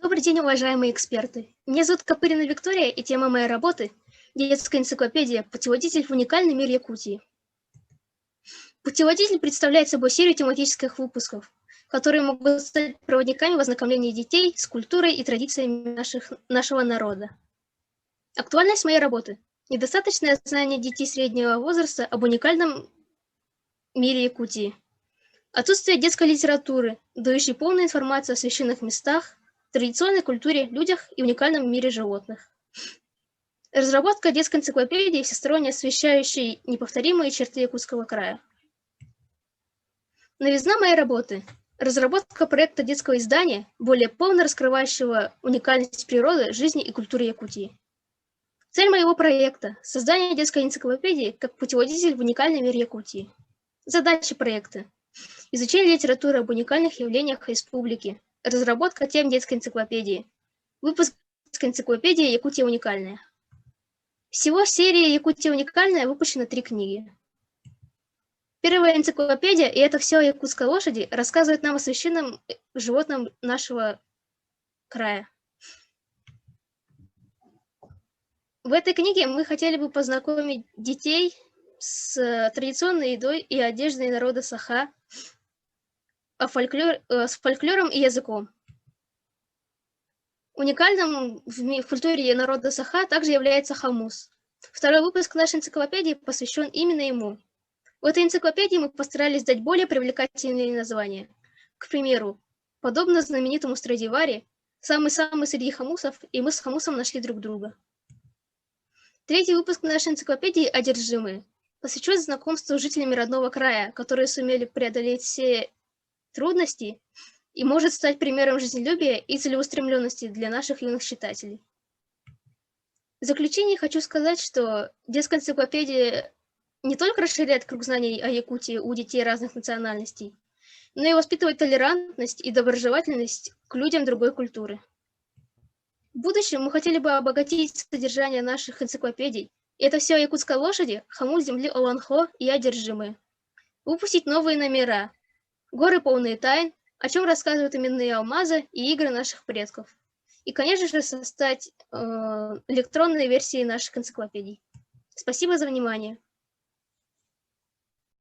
Добрый день, уважаемые эксперты! Меня зовут Копырина Виктория, и тема моей работы – детская энциклопедия «Путеводитель в уникальный мир Якутии». Путеводитель представляет собой серию тематических выпусков, которые могут стать проводниками в ознакомлении детей с культурой и традициями нашего народа. Актуальность моей работы – недостаточное знание детей среднего возраста об уникальном мире Якутии, отсутствие детской литературы, дающей полную информацию о священных местах, традиционной культуре, людях и уникальном мире животных. Разработка детской энциклопедии, всесторонне освещающей неповторимые черты Якутского края. Новизна моей работы – разработка проекта детского издания, более полно раскрывающего уникальность природы, жизни и культуры Якутии. Цель моего проекта – создание детской энциклопедии как путеводитель в уникальный мир Якутии. Задачи проекта – изучение литературы об уникальных явлениях республики, разработка тем детской энциклопедии, выпуск детской энциклопедии «Якутия уникальная». Всего в серии «Якутия уникальная» выпущено 3 книги. Первая энциклопедия, и это все о якутской лошади, рассказывает нам о священном животном нашего края. В этой книге мы хотели бы познакомить детей с традиционной едой и одеждой народа Саха, с фольклором и языком. Уникальным в культуре народа Саха также является хамус. Второй выпуск нашей энциклопедии посвящен именно ему. В этой энциклопедии мы постарались дать более привлекательные названия. К примеру, подобно знаменитому Страдивари, самый-самый среди хамусов, и мы с хамусом нашли друг друга. Третий выпуск нашей энциклопедии «Одержимые» посвящен знакомству с жителями родного края, которые сумели преодолеть все трудности и может стать примером жизнелюбия и целеустремленности для наших юных читателей. В заключение хочу сказать, что детская энциклопедия не только расширяет круг знаний о Якутии у детей разных национальностей, но и воспитывает толерантность и доброжелательность к людям другой культуры. В будущем мы хотели бы обогатить содержание наших энциклопедий, и это все о якутской лошади, хаму земли Оланхо и одержимые. Выпустить новые номера, горы полные тайн, о чем рассказывают именные алмазы и игры наших предков. И, конечно же, создать электронные версии наших энциклопедий. Спасибо за внимание.